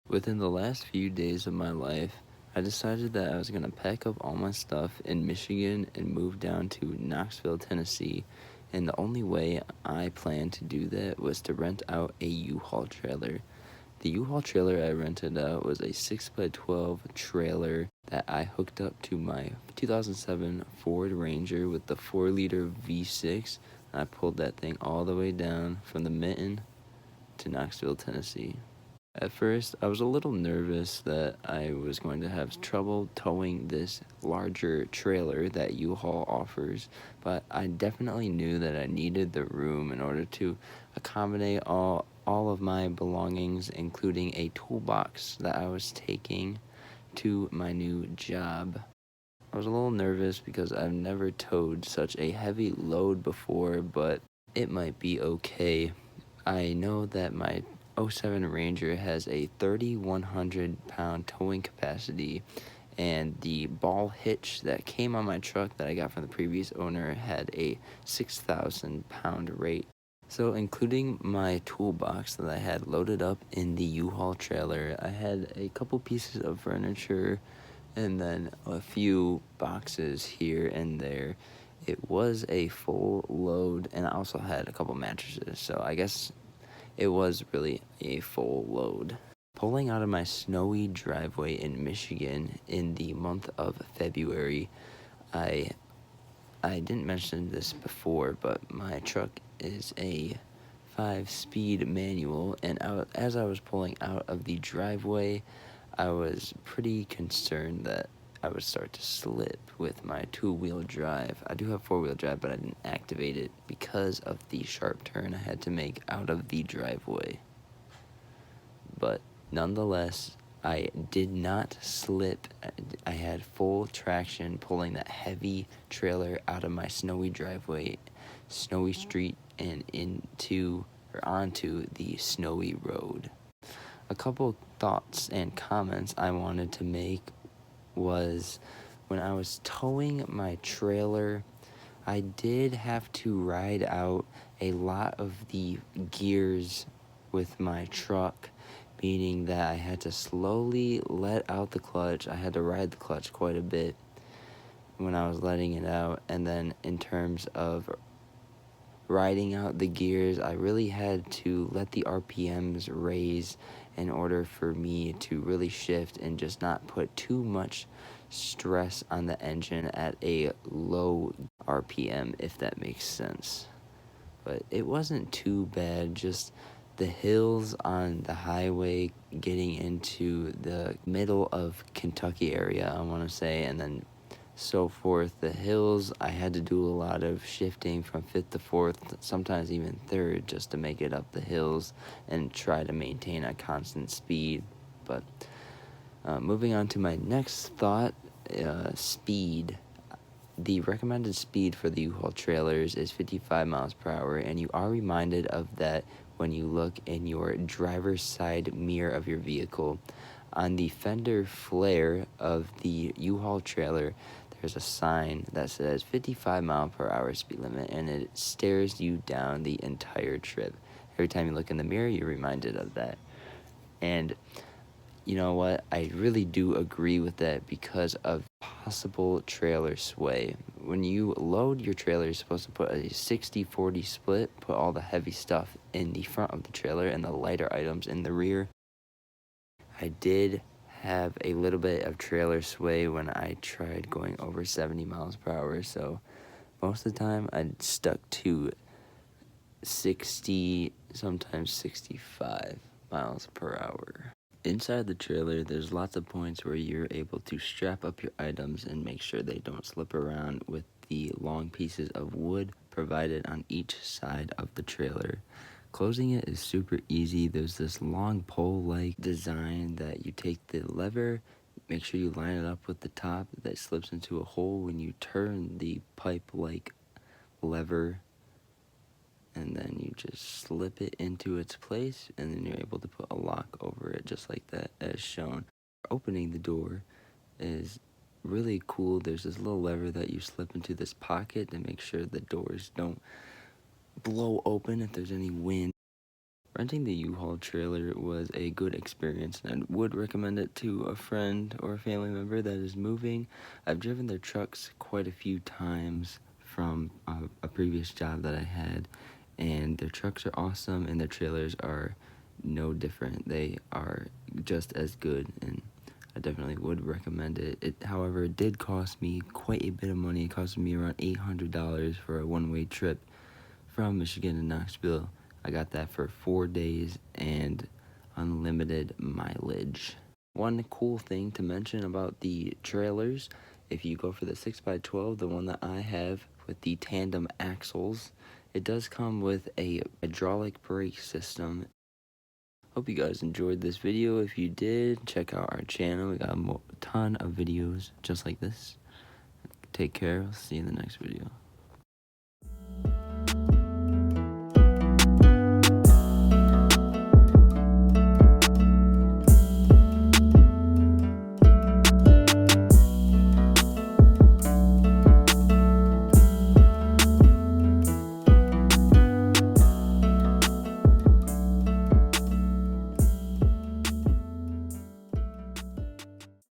Within the last few days of my life, I decided that I was going to pack up all my stuff in Michigan and move down to Knoxville, Tennessee. And the only way I planned to do that was to rent out a U-Haul trailer. The U-Haul trailer I rented out was a 6x12 trailer that I hooked up to my 2007 Ford Ranger with the 4-liter V6. And I pulled that thing all the way down from the mitten to Knoxville, Tennessee. At first, I was a little nervous that I was going to have trouble towing this larger trailer that U-Haul offers, but I definitely knew that I needed the room in order to accommodate all of my belongings, including a toolbox that I was taking to my new job. I was a little nervous because I've never towed such a heavy load before, but it might be okay. I know that my '07 Ranger has a 3,100 pound towing capacity, and the ball hitch that came on my truck that I got from the previous owner had a 6,000 pound rate. So including my toolbox that I had loaded up in the U-Haul trailer, I had a couple pieces of furniture and then a few boxes here and there. It was a full load, and I also had a couple mattresses, so I guess it was really a full load. Pulling out of my snowy driveway in Michigan in the month of February, I didn't mention this before, but my truck is a 5-speed manual, and as I was pulling out of the driveway, I was pretty concerned that I would start to slip with my 2-wheel drive. I do have 4-wheel drive, but I didn't activate it because of the sharp turn I had to make out of the driveway. But nonetheless, I did not slip. I had full traction pulling that heavy trailer out of my snowy driveway, snowy street, and onto the snowy road. A couple thoughts and comments I wanted to make was when I was towing my trailer, I did have to ride out a lot of the gears with my truck, meaning that I had to slowly let out the clutch. I had to ride the clutch quite a bit when I was letting it out, and then in terms of riding out the gears, I really had to let the RPMs raise in order for me to really shift and just not put too much stress on the engine at a low RPM, if that makes sense. But it wasn't too bad, just the hills on the highway getting into the middle of Kentucky area, I want to say, and then so forth. The hills, I had to do a lot of shifting from 5th to 4th, sometimes even 3rd, just to make it up the hills and try to maintain a constant speed. But moving on to my next thought, speed. The recommended speed for the U-Haul trailers is 55 miles per hour, and you are reminded of that when you look in your driver's side mirror of your vehicle. On the fender flare of the U-Haul trailer, there's a sign that says 55 mile per hour speed limit, and it stares you down the entire trip. Every time you look in the mirror, you're reminded of that. And you know what? I really do agree with that because of possible trailer sway. When you load your trailer, you're supposed to put a 60-40 split, put all the heavy stuff in the front of the trailer and the lighter items in the rear. I did have a little bit of trailer sway when I tried going over 70 miles per hour, so most of the time I stuck to 60, sometimes 65 miles per hour. Inside the trailer, there's lots of points where you're able to strap up your items and make sure they don't slip around with the long pieces of wood provided on each side of the trailer. Closing it is super easy. There's this long pole-like design that you take the lever, make sure you line it up with the top that slips into a hole when you turn the pipe-like lever, and then you just slip it into its place, and then you're able to put a lock over it just like that as shown. Opening the door is really cool. There's this little lever that you slip into this pocket to make sure the doors don't blow open if there's any wind. Renting the U-Haul trailer was a good experience, and I would recommend it to a friend or a family member that is moving. I've driven their trucks quite a few times from a previous job that I had, and their trucks are awesome, and their trailers are no different. They are just as good, and I definitely would recommend it. However, it did cost me quite a bit of money. It cost me around $800 for a one-way trip from Michigan to Knoxville. I got that for 4 days and unlimited mileage. One cool thing to mention about the trailers, if you go for the 6x12, the one that I have with the tandem axles, it does come with a hydraulic brake system. Hope you guys enjoyed this video. If you did, check out our channel. We got a ton of videos just like this. Take care. I'll see you in the next video.